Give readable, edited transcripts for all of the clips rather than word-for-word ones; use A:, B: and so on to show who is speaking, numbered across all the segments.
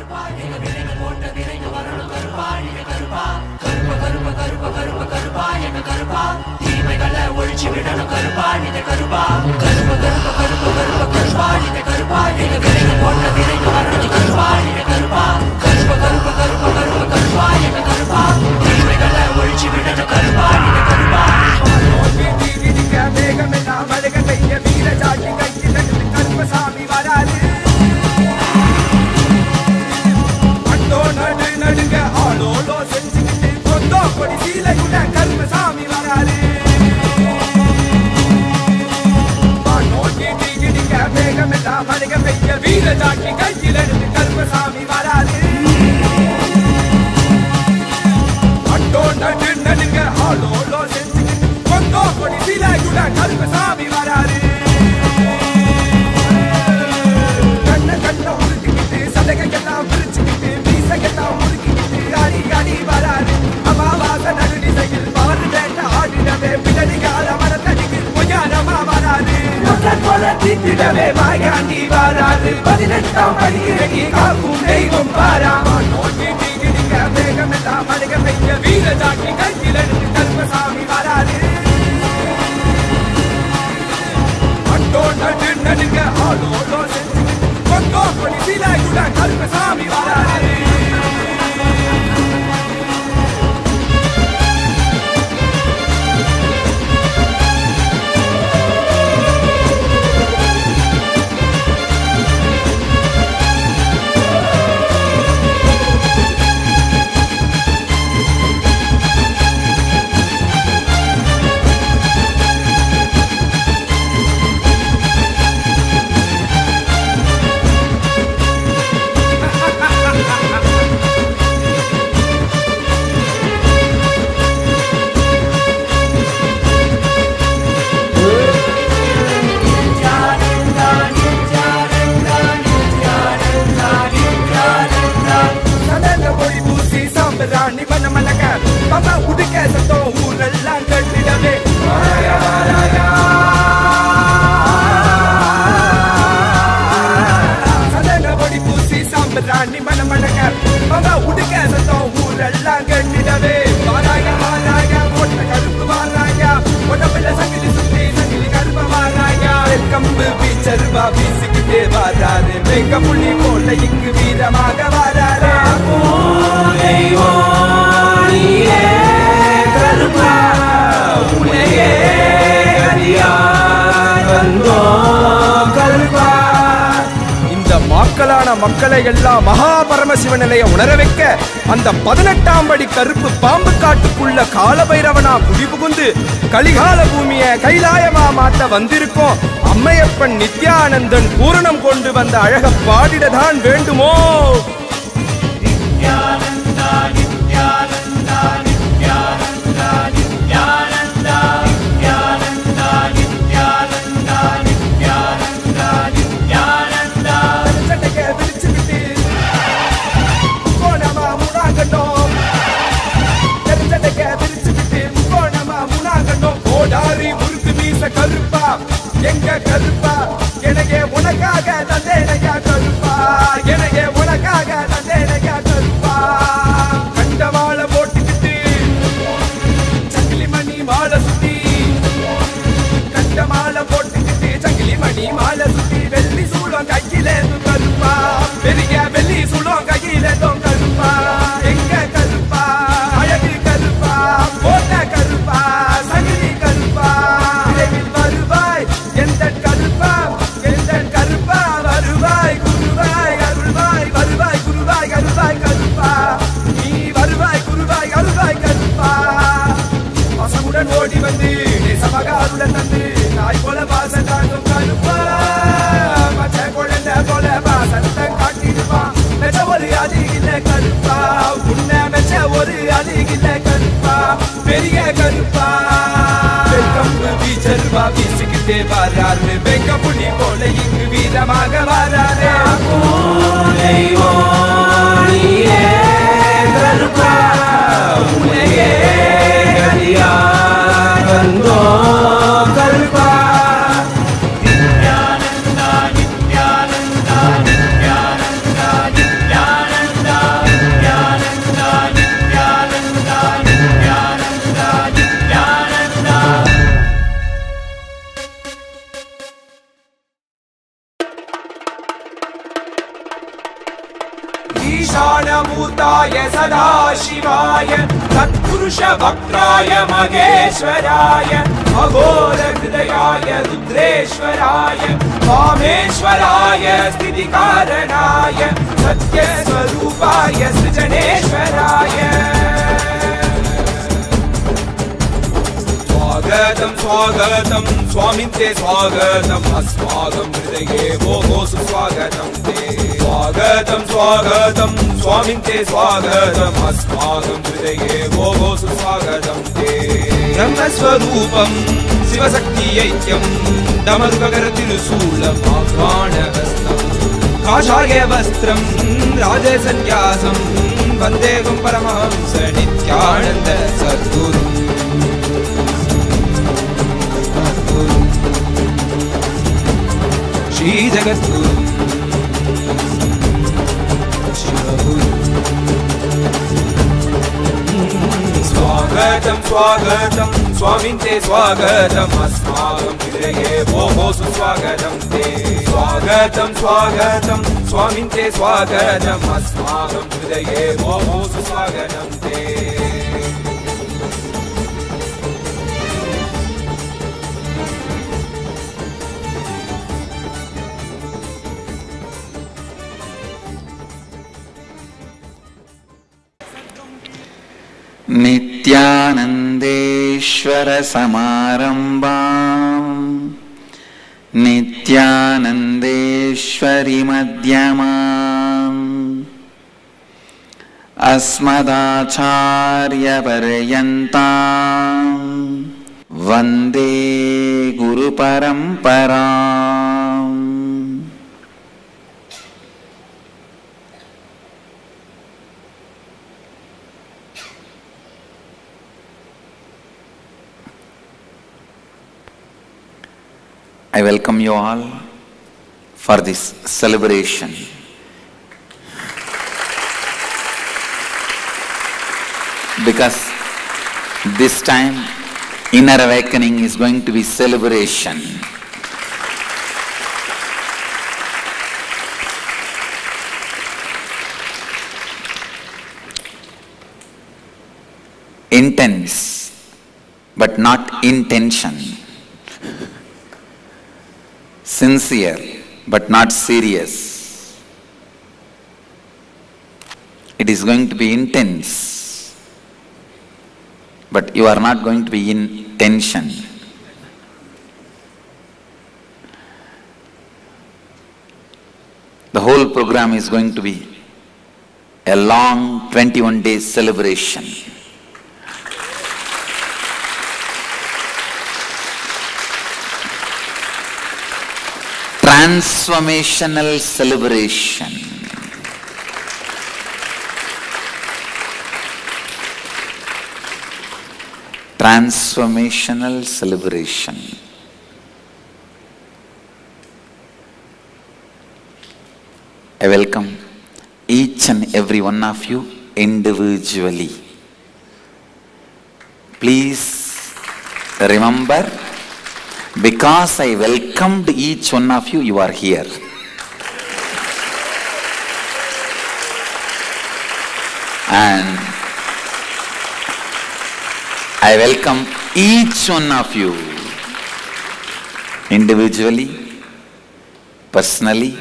A: கருப்பா எங்க விரைகள் போட்ட விரைந்து வரணும் கருப்பா நீங்க கருப்பா கருப்ப கருப்ப கருப்ப கருப்ப கருப்பா எங்க கருப்பா தீமைகளை ஒழிச்சு விடணும் கருப்பா நீங்க கருப்பா கருப்ப கருப்ப கருப்ப கருப்ப கருப்பா நீங்க கருப்பா எங்க விரைகள் போட்ட விரைந்து வரணும் கருப்பா நீங்க கருப்பா கருப்ப கருப்ப கருப்ப கருப்ப கருப்பா எங்க கருப்பா தீமைகளை ஒழிச்சு விடணும் கருப்பா நீங்க கருப்பா மேகமெல்லாம் மழக கைய வீர ஜாட்டி கையில் கருப்பசாமி வராது அண்டோ நடு நடுங்க ஆளோலோ செஞ்சுக்கிட்டு கொண்டோ கொடி சீலையுட கருப்பசாமி வராது மேகமெல்லாம் மழக கைய வீர ஜாட்டி கையில் கருப்பசாமி வராது அண்டோ நடு நடுங்க ஆளோலோ செஞ்சுக்கிட்டு கொண்டோ கொடி சீலையுட கருப்பசாமி வராது கண்ண கண்ண உருக்கிக்கிட்டு சதகையெல்லாம் பிரிச்சுக்கிட்டு மீசையெல்லாம் முறுக்கிக்கிட்டு அடி அடி வராது அமாவாச நடுநிசையில் பாரு வேண்ட ஆடிடவே பிடடி கால மரத்தடியில் பொய்யாரமா வராது போல தீட்டிடவே வாயாண்டி வராது 18ஆம் படிக்கிறகி காக்கும் தெய்வம் பாராமா நோக்கி நீங்க வேகமெல்லாம் மழக பெய்ய வீர ஜாக்கி கையில் எடுத்து கருப்பசாமி வராது அண்டோ நடு நடுங்க ஆளோலோ செஞ்சுக்கிட்டு கொண்டோ கொடி சீலையுட கருப்பசாமி வராது ராணி மன மனக பாபா உடுக்க சத்தம் ஊரெல்லாம் கட்டிடவே வாராயா வாராயா சதன பொடி பூசி சாம்பிராணி மன மனக பாபா உடுக்க சத்தம் ஊரெல்லாம் கட்டிடவே வாராயா வாராயா ஒட்ட கருப்பு வாராயா உடம்புல சங்கிலி சுத்தி சங்கிலி கருப்ப வாராயா கம்பு பீச்சருவா வீசிக்கிட்டே வாராரு மேக்க புள்ளி போல இங்கு வீரமாக வாராரு கருப்பா உனையே கருப்பா இந்த மக்களான மக்களை எல்லாம் மகாபரமசிவ நிலைய உணர வைக்க அந்த 18ஆம் படி கருப்பு பாம்பு காட்டுக்குள்ள காலபைரவனா குடிபுகுந்து கலிகால பூமிய கைலாயமா மாத்த வந்திருக்கோம் அம்மையப்பன் நித்யானந்தன் பூரணம் கொண்டு வந்த அழக பாடிடதான் வேண்டுமோ கருப்பா எங்க கருப்பா எனக்கே உனக்காக தந்தேனையா கருப்பா எனக்கே உனக்காக தந்தேனையா கருப்பா கண்ட மாலை போட்டுக்கிட்டு சங்கிலி மணி மாலை சுத்தி கண்ட மாலை போட்டுக்கிட்டு சங்கிலி மணி மாலை சுத்தி வெள்ளி சூளம் கையிலேந்து கருப்பா பெரிய வெள்ளி சூளம் கையிலேந்தும் கருப்பா எங்க கருப்பா அழகு கருப்பா போட்ட கருப்பா சங்கிலி கருப்பா வருவாய் எந்த கருப்பா எந்த கருப்பா வருவாய் குருவாய் அருள்வாய் வருவாய் குருவாய் அருள்வாய் கருப்பா நீ வருவாய் குருவாய் அருள்வாய் கருப்பா பசமுடன் ஓடி வந்து நேசமகாருடன் தந்து நாய் போல வாசம் காட்டும் கருப்பா மற்ற குழந்தை போல வாசத்தை காட்டிடுவான் மெச்ச ஒரு அதிகில்ல கருப்பா உன்னை மெச்ச ஒரு அதிகில்ல கருப்பா பெரிய கருப்பா வீச்சருவா வீசிக்கிட்டே வாராரு வெங்க புலி போல இங்கு வீரமாக வாராரு கருப்பா உனையே கருப்பா நித்யானந்தா நித்யானந்தா நித்யானந்தா நித்யானந்தா ईशानमूर्ताय सदाशिवाय तत्पुरुषवक्त्राय महेश्वराय अघोरहृदयाय रुद्रेश्वराय वामेश्वराय स्थितिकारणाय सत्यस्वरूपाय सृजनेश्वराय स्वागतं स्वागतं स्वामिन् ते स्वागतम् अस्माकं हृदये भोः सुस्वागतं ते स्वागतं स्वागतं स्वामिन् ते स्वागतम् अस्माकं हृदये भोः सुस्वागतं ते ब्रह्मस्वरूपं शिवशक्तिऐक्यं डमरुककरतिरुशूलम् आघ्राणहस्तं काषायवस्त्रं राजसन्न्यासं वन्देहं परमहंस नित्यानन्द सद्गुरुम् श्री जगद्गुरु स्वागतं स्वागतं स्वामिन् ते स्वागतम् अस्माकं हृदये भोः सुस्वागतं ते स्वागतं स्वागतं स्वामिन् ते स्वागतम् अस्माकं हृदये भोः सुस्वागतं ते
B: नित्यानन्देश्वर समारम्भाम् नित्यानन्देश्वरि मध्यमाम् अस्मदाचार्यपर्यन्ताम् वन्दे गुरुपरम्पराम् I welcome you all for this celebration. Because this time, inner awakening is going to be celebration. Intense, but not intention. Sincere, but not serious. It is going to be intense, but you are not going to be in tension. The whole program is going to be a long 21 days celebration. Transformational celebration. Transformational celebration. I welcome each and every one of you individually. Please remember, because I welcomed each one of you, you are here. And I welcome each one of you individually, personally.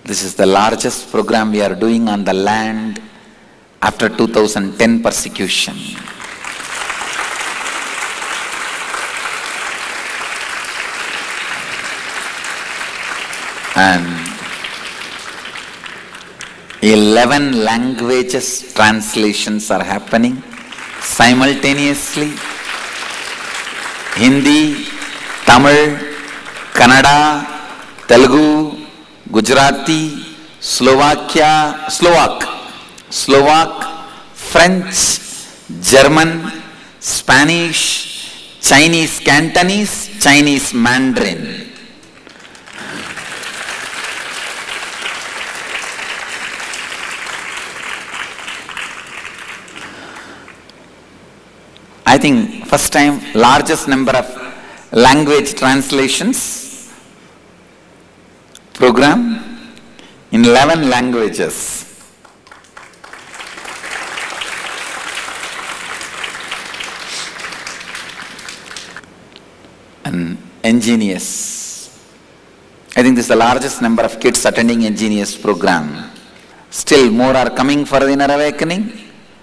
B: This is the largest program we are doing on the land after 2010 persecution. And 11 languages translations are happening simultaneously. Hindi, Tamil, Kannada, Telugu, Gujarati, Slovak, French, German, Spanish, Chinese Cantonese, Chinese Mandarin. I think first time largest number of language translations program in 11 languages. And Ingenious. I think this is the largest number of kids attending Ingenious program. Still more are coming for the inner awakening.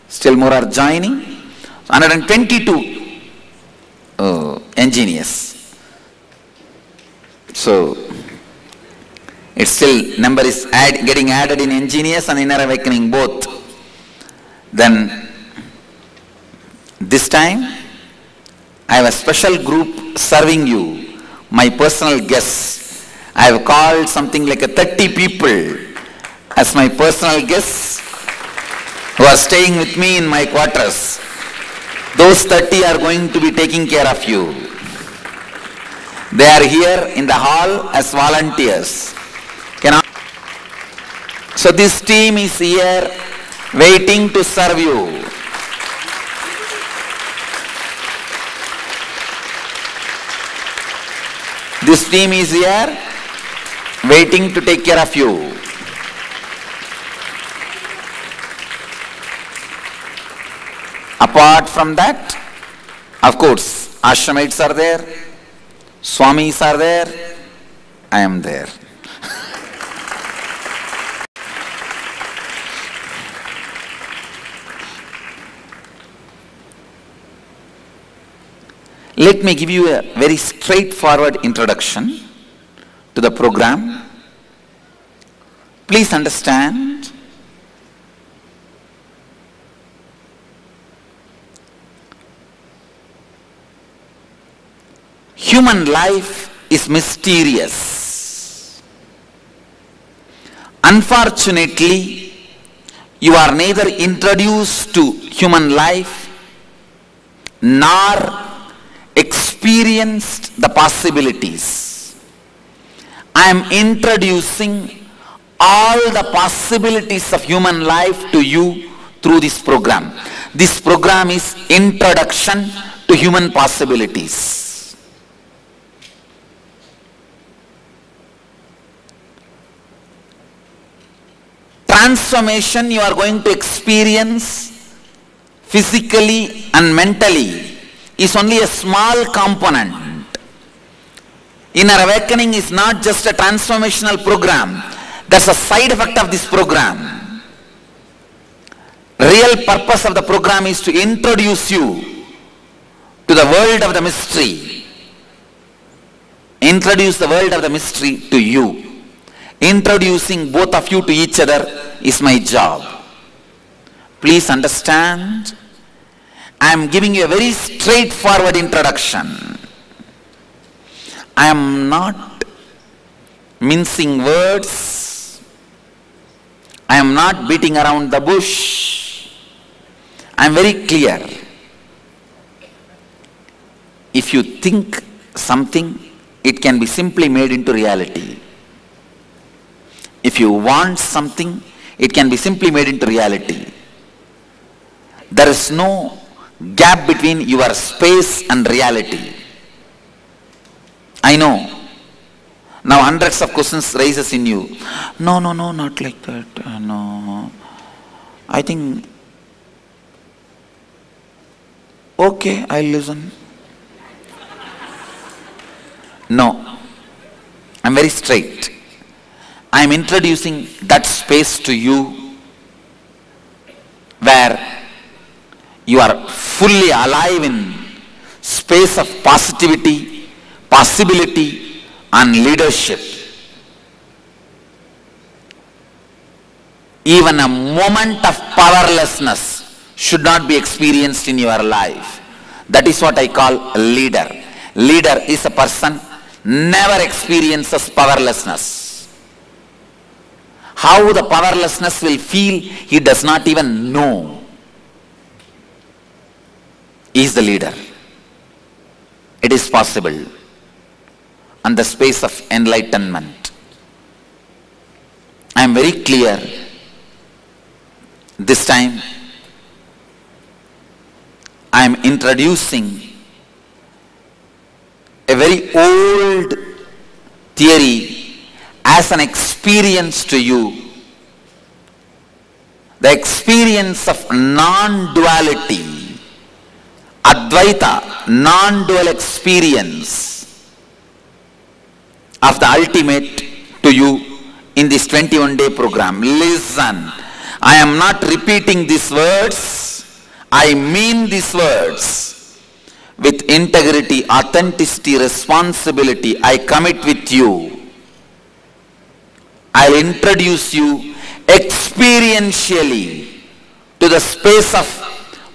B: Still more are joining. 122 Ingenious. So it's still number is getting added in Ingenious and inner awakening both. Then this time I have a special group serving you, my personal guests. I have called something like 30 people as my personal guests who are staying with me in my quarters. Those 30 are going to be taking care of you. They are here in the hall as volunteers. So this team is here waiting to serve you. This team is here waiting to take care of you. Apart from that, of course, ashramites are there, swamis are there, I am there. Let me give you a very straightforward introduction to the program. Please understand, human life is mysterious. Unfortunately, you are neither introduced to human life nor experienced the possibilities. I am introducing all the possibilities of human life to you through this program. This program is Introduction to Human Possibilities. Transformation you are going to experience physically and mentally is only a small component. Inner awakening is not just a transformational program. That's a side effect of this program. Real purpose of the program is to introduce you to the world of the mystery. Introduce the world of the mystery to you. Introducing both of you to each other is my job. Please understand, I am giving you a very straightforward introduction. I am not mincing words. I am not beating around the bush. I am very clear. If you think something, it can be simply made into reality. If you want something, it can be simply made into reality. There is no gap between your space and reality. I know. Now hundreds of questions rises in you. No, not like that. No. I think, okay, I'll listen. No. I'm very straight. I'm introducing that space to you where you are fully alive in space of positivity, possibility and leadership. Even a moment of powerlessness should not be experienced in your life. That is what I call a leader. Leader is a person never experiences powerlessness. How the powerlessness will feel, he does not even know. He is the leader. It is possible on the space of enlightenment. I am very clear this time. I am introducing a very old theory as an experience to you. The experience of non-duality, Advaita, non-dual experience of the ultimate to you in this 21-day program. Listen, I am not repeating these words. I mean these words with integrity, authenticity, responsibility. I commit with you. I'll introduce you experientially to the space of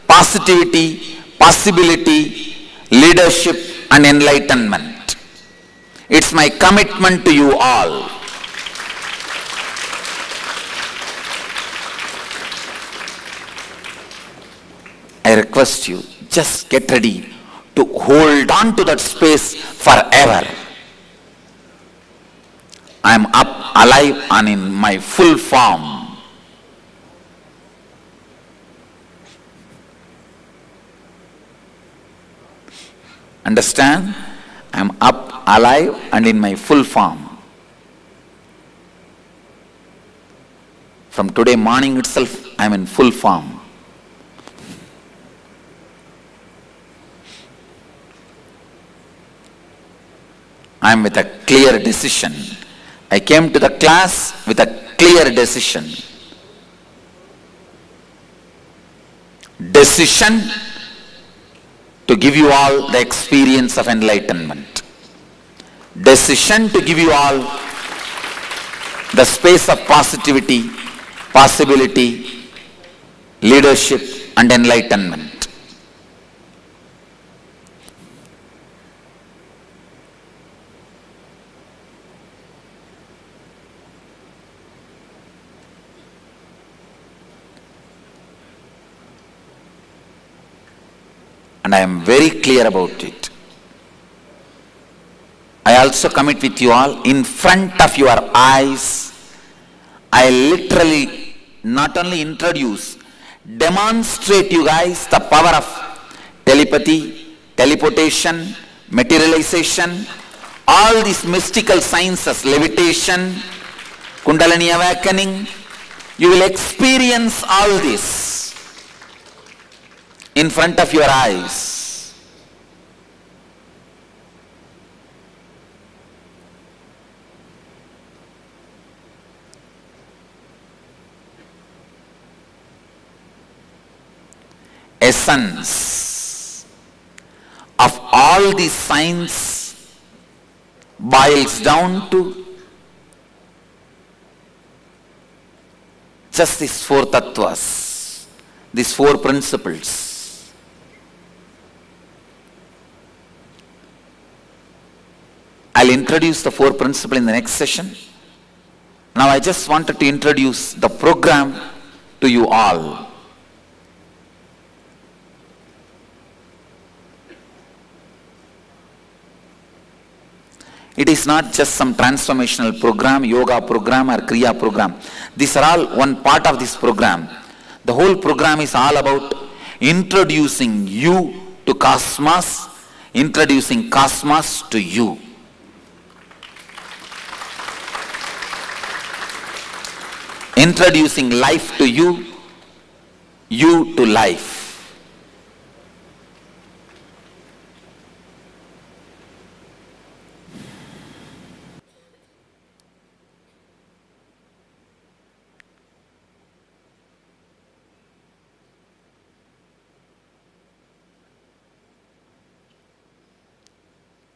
B: positivity, possibility, leadership and enlightenment. It's my commitment to you all. I request you, just get ready to hold on to that space forever. I am up, alive and in my full form. Understand? I am up, alive and in my full form. From today morning itself, I am in full form. I am with a clear decision. I came to the class with a clear decision. Decision to give you all the experience of enlightenment. Decision to give you all the space of positivity, possibility, leadership and enlightenment. And I am very clear about it. I also commit with you all, in front of your eyes, I literally not only introduce, demonstrate you guys the power of telepathy, teleportation, materialization, all these mystical sciences, levitation, Kundalini awakening. You will experience all this in front of your eyes. Essence of all these signs boils down to just these four tattvas, these four principles. I'll introduce the four principles in the next session. Now I just wanted to introduce the program to you all. It is not just some transformational program, yoga program or kriya program. These are all one part of this program. The whole program is all about introducing you to cosmos, introducing cosmos to you. Introducing life to you, you to life.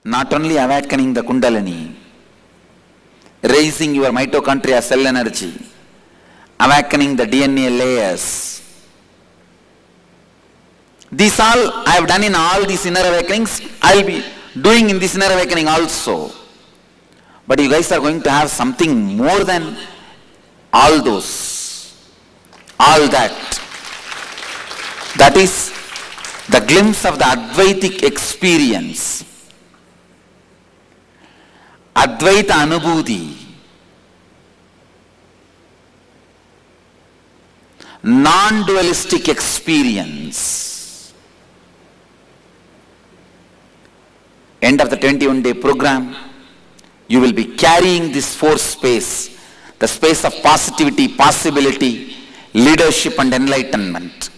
B: Not only awakening the Kundalini, raising your mitochondria cell energy, awakening the DNA layers. These all I have done in all these inner awakenings. I will be doing in this inner awakening also. But you guys are going to have something more than all those. All that. That is the glimpse of the Advaitic experience. Advaita Anubhuti, non-dualistic experience. End of the 21-day program, you will be carrying this fourth space, the space of positivity, possibility, leadership and enlightenment.